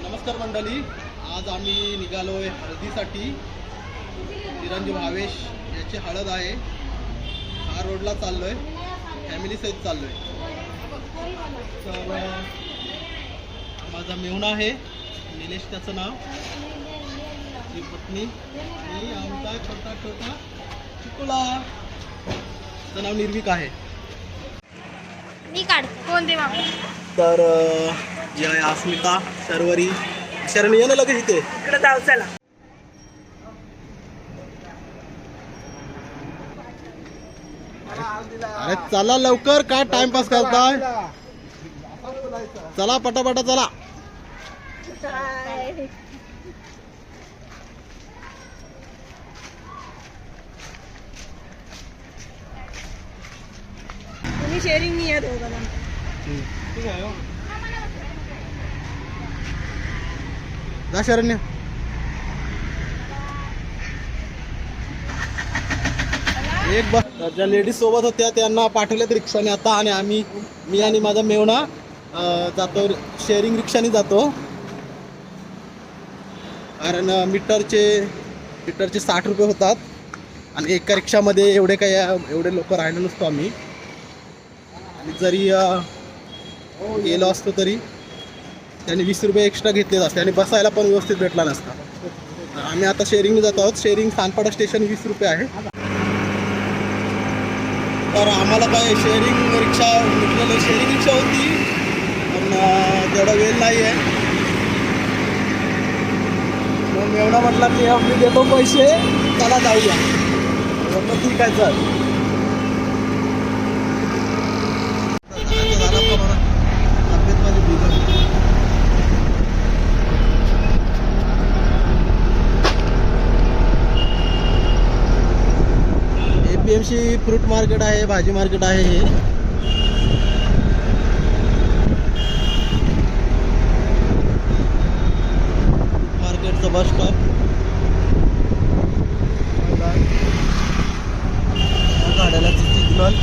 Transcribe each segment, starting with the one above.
नमस्कार मंडळी, आज आम्ही निघालोय हळदीसाठी. निरंजन भावेश याची हळद आहे. हा रोडला चाललोय, फॅमिली सहित चाललोय. तर माझा मेहुणा आहे निलेश, त्याचं नाव, ती पत्नी, आणि आमचा छोटा छोटा चिकुला, त्याचं नाव निर्विक आहे. मी काढते कोण दे बाबा. तर जी आहे अस्मिता, शर्वरी, शरण ये ना लगेच इथे, इकडे जाऊ चला. अरे चला लवकर, काय टाइमपास करताय? चला पटापटा चला. तुम्ही शेअरिंग नाही आहे दोघांना. जा शरण्य. एक बस ज्या लेडीज सोबत होत्या त्यांना पाठवल्यात रिक्षाने आता, आणि मी आणि माझा मेहुणा जातो शेअरिंग रिक्षाने जातो. कारण मीटरचे 60 रुपये होतात, आणि एका रिक्षामध्ये एवढे लोक राहिलो नसतो आम्ही. आणि जरी गेलो असतो तरी त्यांनी 20 रुपये एक्स्ट्रा घेतलेच असते, आणि बसायला पण व्यवस्थित भेटला नसता. आम्ही आता शेअरिंगने जात आहोत. शेअरिंग सानपाडा स्टेशन 20 रुपये आहे. तर आम्हाला काय शेअरिंग रिक्षा होती, पण तेवढा वेळ नाही आहे. मग मेवणा म्हटला की मी देतो पैसे, चला जाऊया. म्हटलं ठीक आहे चल. तब्येत माझी बिघडली. APMC फ्रूट मार्केट आहे, भाजी मार्केट आहे हे. मार्केटचा बस स्टॉप. गाड्याला सिग्नल.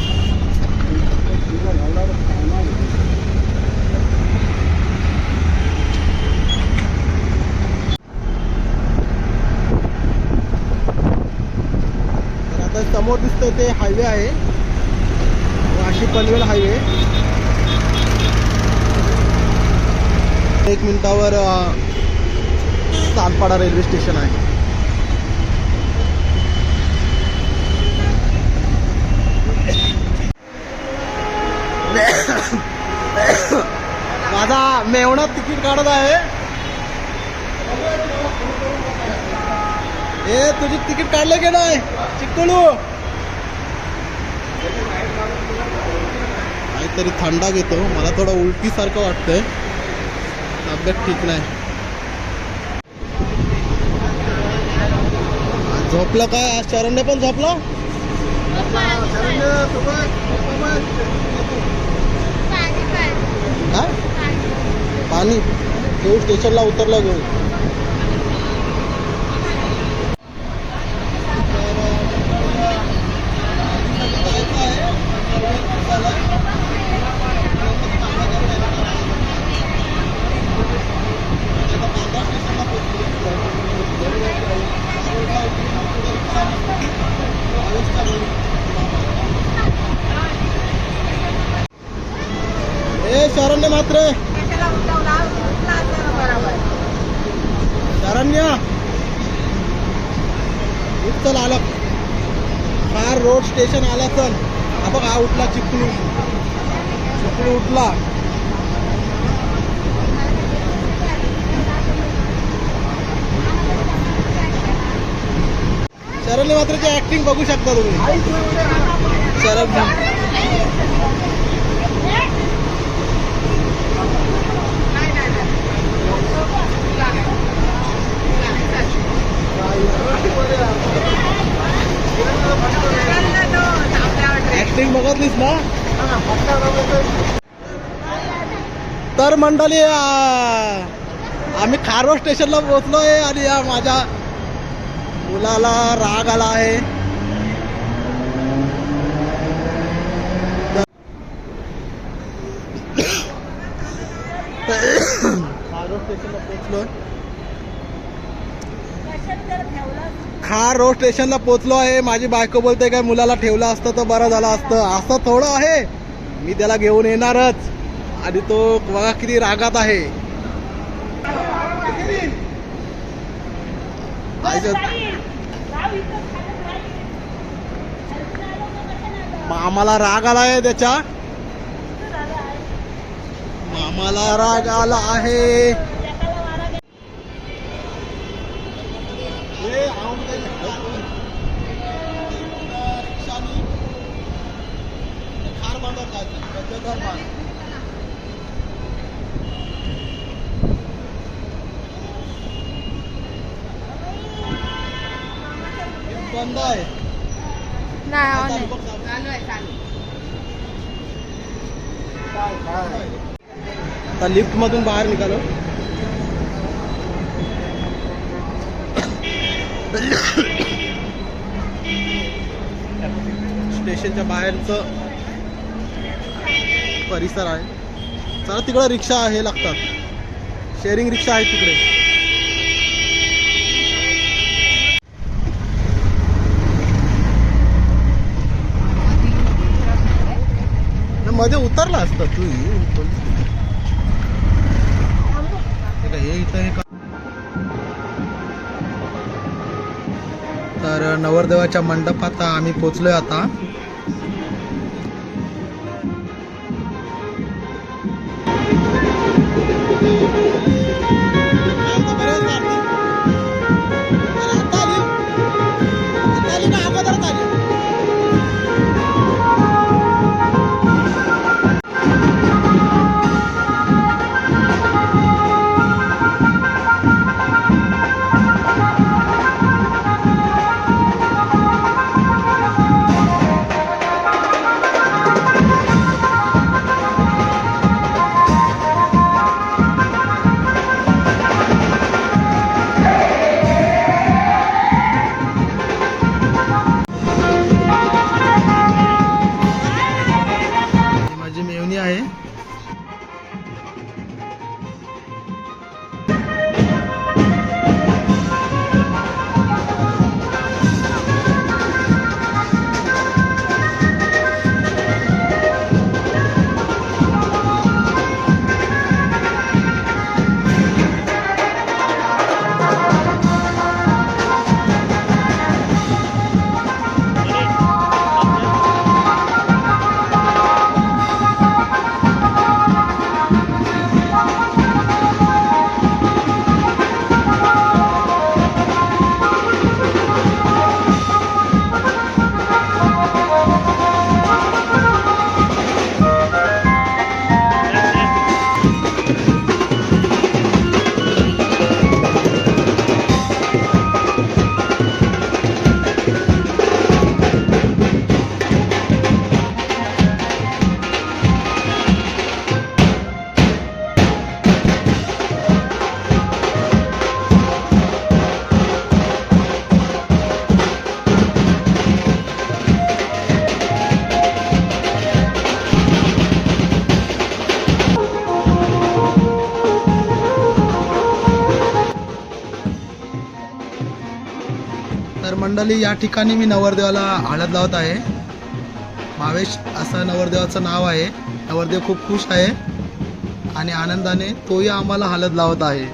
समोर दिसतंय ते हायवे आहे, वाशी पनवेल हायवे. 1 मिनिटावर सानपाडा रेल्वे स्टेशन आहे. माझा मेहुणा तिकीट काढत आहे. ए तुझी तिकीट काढलं की नाही चिक्कुलू? काहीतरी थंडा घेतो, मला थोडं उलटीसारखं वाटतंय, तब्येत ठीक नाही. झोपलं काय आज? शरण्य पण झोपला? काय पाणी घेऊ? स्टेशनला उतरला घेऊ. शरण्य मात्र शरण्य चल आला. फार रोड स्टेशन आला. चल हा बघ, हा उठला चिपळू उठला. शरण्य मात्रची ऍक्टिंग बघू शकता तुम्ही. शरण्य ऍक्टिंग बघितलीस ना? तर मंडळी आम्ही खारवा स्टेशनला पोहोचलोय, आणि या माझ्या मुलाला राग आला आहे. रोड स्टेशनला पोहोचलो. खार रोड स्टेशनला पोहोचलो आहे. माझी बायको बोलते काय मुलाला ठेवलं असतं तर बरं झालं असतं. असं थोडं आहे, मी त्याला घेऊन येणारच. आणि तो बघा किती रागात आहे. मामाला राग आलाय त्याच्या. मामाला राग आला आहे. बंद आहे. नाही आता लिफ्ट मधून बाहेर निघालो. स्टेशनच्या बाहेरचं परिसर आहे. चला तिकडे रिक्षा हे लागतात, शेअरिंग रिक्षा आहे तिकडे. मध्ये उतरला असता तू. हे इथं हे का. तर नवरदेवाच्या मंडपात आम्ही पोचलोय आता. माझी मेवणी आहे. तर मंडळी, या ठिकाणी मी नवरदेवाला हळद लावत आहे. भावेश असं नवरदेवाचं नाव आहे. नवरदेव खूप खुश आहे आणि आनंदाने तोही आम्हाला हळद लावत आहे.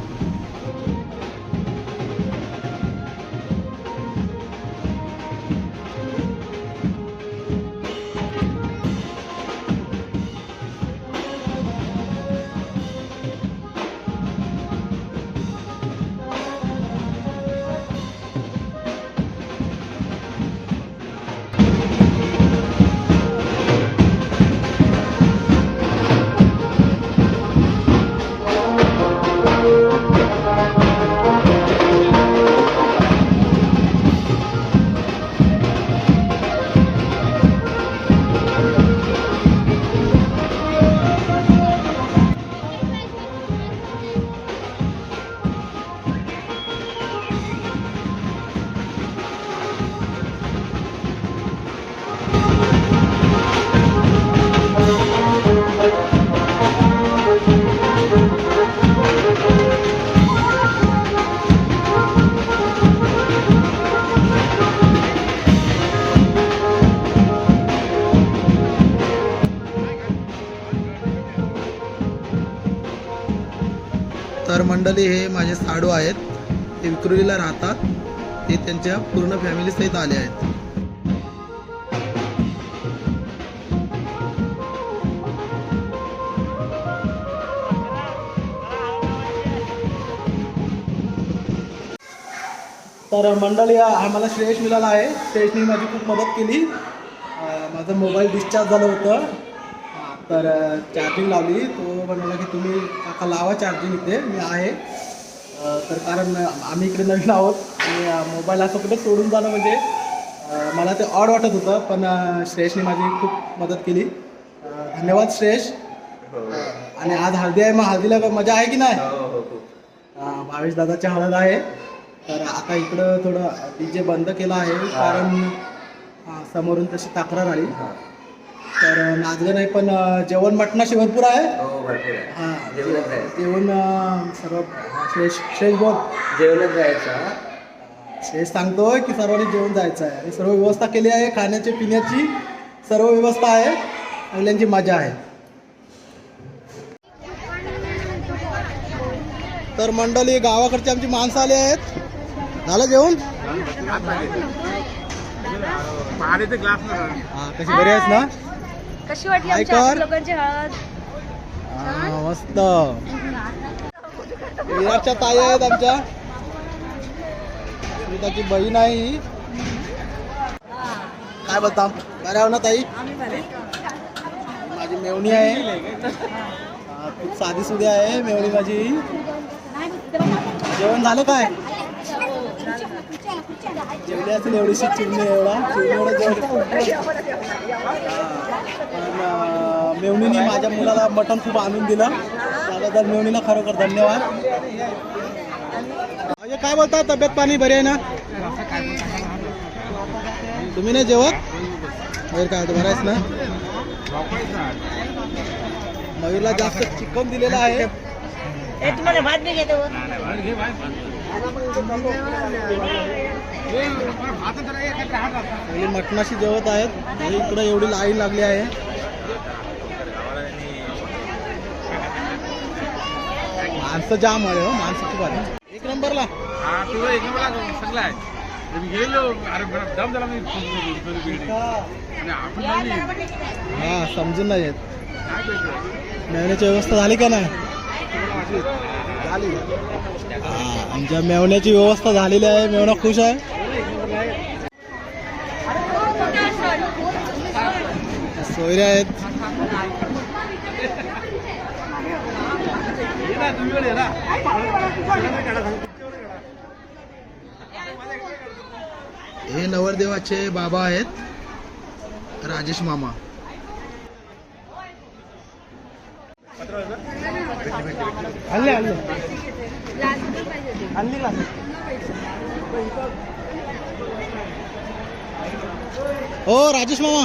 तर मंडळी हे माझे साडू आहेत, ते विक्रोळीला राहतात, ते त्यांच्या पूर्ण फॅमिली सहित आले आहेत. तर मंडळी आम्हाला श्रेयश मिळाला आहे. श्रेयशने माझी खूप मदत केली. माझं मोबाईल डिस्चार्ज झालं होतं, तर चार्जिंग लावली. तो म्हणाला की तुम्ही काका लावा चार्जिंग इथे, मी आहे. तर कारण आम्ही इकडे नवीन आहोत आणि मोबाईल असं कुठे सोडून जाणं म्हणजे मला ते ऑड वाटत होतं, पण श्रेयशने माझी खूप मदत केली. धन्यवाद श्रेयश. आणि आज हळदी आहे, मग हळदीला मजा आहे की नाही? भावेश दादाची हळद आहे. तर आता इकडं थोडं DJ बंद केला आहे, कारण समोरून तशी तक्रार आली. तर नाचलं नाही, पण जेवण मटणाशी भरपूर आहे. हां, जेवण सर्व श्रेष बोल. जेवणच जायचं. श्रेष सांगतोय की सर्वांनी जेवण जायचं आहे आणि सर्व व्यवस्था केली आहे, खाण्याची पिण्याची सर्व व्यवस्था आहे, सगळ्यांची मजा आहे. तर मंडळी गावाकडची आमची माणसं आली आहेत. झालं जेवण? हा, कशी बरी आहेस ना? कशी वाटली काय आमच्या कर? लोकांची हळद? हा, मस्त. विराटच्या ताई आहेत आमच्या, सुनीताची बहीण आहे ही. काय बोलता, बऱ्या हो ना ताई? माझी मेवणी आहे. खूप साधी सुधी आहे मेवणी माझी. जेवण झालं काय? जेवली असेल एवढीशी चिमणी, एवढं जेवण. मेवणीने माझ्या मुलाला मटण खूप आणून दिलं, त्याबद्दल मेवणीला खरोखर धन्यवाद. म्हणजे काय बोलता, तब्येत पाणी बरी आहे ना? तुम्ही नाही जेवत? मयूर काय बरं आहेस ना? मयूरला जास्त चिकन दिलेलं आहे. तुम्हाला भात बी घेतो. मटणाशी जेवत आहेत. इकडं एवढी लाईन लागली आहे. माणसं जाम आहे हो, माणसं खूप आहे. एक नंबरला हा, समजून नाही येत. मेवण्याची व्यवस्था झाली का नाही? झाली. आमच्या मेवण्याची व्यवस्था झालेली आहे. मेवणा खुश आहे. सोयऱ्या आहेत. हे नवरदेवाचे बाबा आहेत, राजेश मामा. हो राजेश मामा.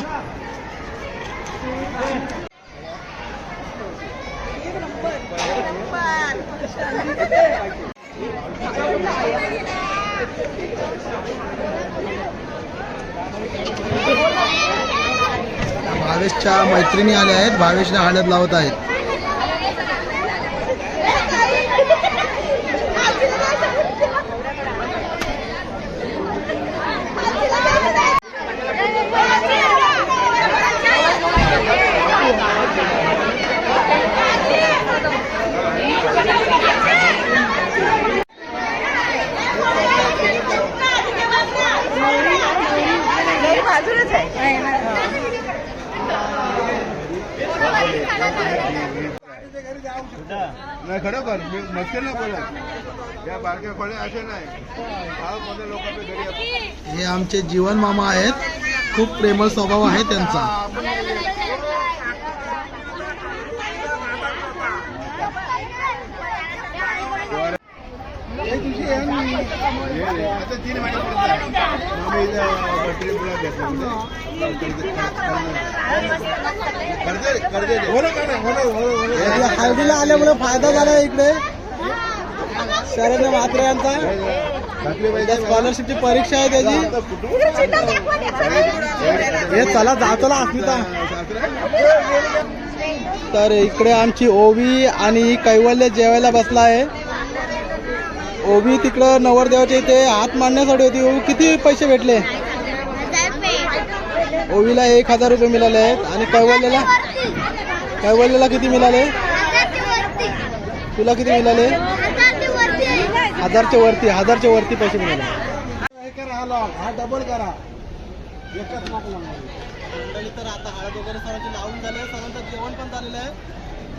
भावेशच्या मैत्रिणी आल्या आहेत, भावेशला हळद लावत आहेत. नाही खरोखर मी मस्करी नाही बोलत. या बारक्या खोड्या असे नाही, गावामध्ये लोकांच्या घरी. हे आमचे जीवन मामा आहेत. खूप प्रेमळ स्वभाव आहे त्यांचा. आता 3 महिन्यापर्यंत हळदीला आल्यामुळे फायदा झाला इकडे. शरद म्हात्रे यांचा स्कॉलरशिपची परीक्षा आहे त्याची. हे चला जातो अस्मिता. तर इकडे आमची ओवी आणि कैवल्य जेवायला बसला आहे. ओवी तिकडं नवरदेवाच्या इथे हात मांडण्यासाठी होती. ओवी किती पैसे भेटले? ओवीला 1000 रुपये मिळाले आहेत. आणि कैवल्याला किती मिळाले? तुला किती मिळाले? 1000च्या वरती पैसे मिळाले. हा डबल करा. मंडळी तर आता हळद वगैरे सर्वांची लावून झाले. सर्वांचं जेवण पण झालेलं आहे.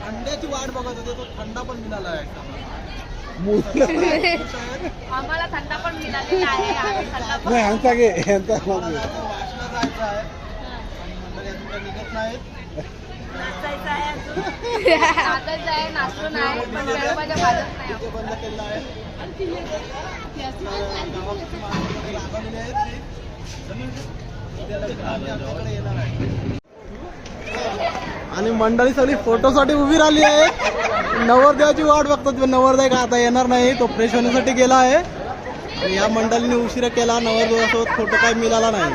अंड्याची वाट बघत होते, तो थंडा पण मिळाला आहे. आम्हाला थंडा पण मिळालेला आहे. आम्ही थंडा पण वाशला जायचं आहे. आणि मंडळी अजून काही निघत नाहीत. नाचायचं आहे अजून. नाचायचं आहे, नाचून आहे, पण दरवाजा वाजत नाही. ते बंद केलेलं आहे. गावाकडची माणसं वगैरे लागलेली आहेत ती. उद्या लग्नाला आमच्याकडे येणार आहे. आणि मंडळी सगळी फोटोसाठी उभी राहिली आहे. नवरदेवाची वाट बघतात. नवरदेव का आता येणार नाही, तो फ्रेश होण्यासाठी गेला आहे. आणि या मंडळीने उशिरा केला. नवरदेवासोबत फोटो काही मिळाला नाही.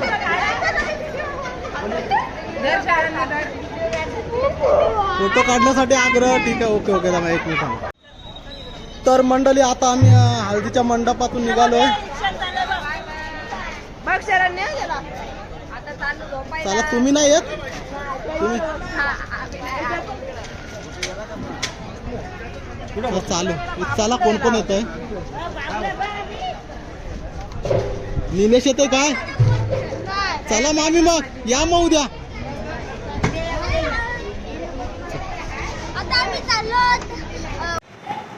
फोटो काढण्यासाठी आग्रह. ठीक आहे, ओके ओके दादा, एक मिनिट. तर मंडळी आता आम्ही हळदीच्या मंडपातून निघालोय. चला, तुम्ही नाही येत? तुम्ही चालू चला. कोण कोण येत आहे? निलेश येते काय? चला मामी, मग या मग उद्या.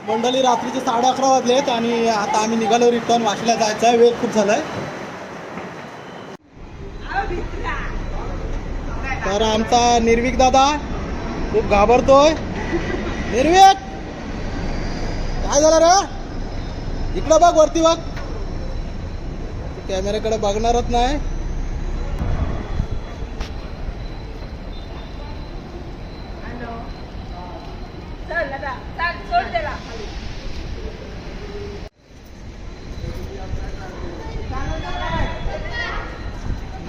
मंडळी रात्रीचे 11:30 वाजलेत आणि आता आम्ही निघालो रिटर्न. वाशीला जायचं आहे. वेळ खूप झालाय. तर आमचा निर्विक दादा खूप घाबरतोय. निर्विक, काय झालं रे? इकडं बघ, वरती बघ. कॅमेऱ्याकडे बघणारच नाही.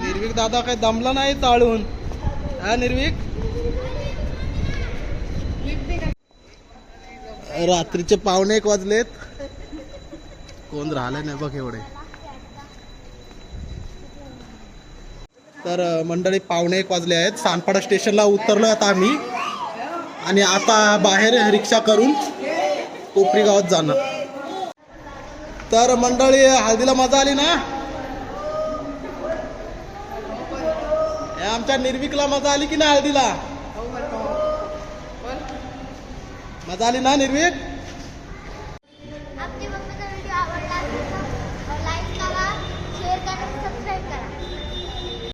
निर्विक दादा काही दमला नाही चाळून. हा निर्विक, रात्रीचे 1:45 वाजलेत. कोण राहिले नाही बघ एवढे. तर मंडळी 1:45 वाजले आहेत. सानपाडा स्टेशनला उतरलो आता आम्ही. आणि आता बाहेर रिक्षा करून कोपरी गावात जाणार. तर मंडळी, हळदीला मजा आली ना? आमच्या निर्विकला मजा आली की नाही हळदीला? मजा आली ना निर्विक?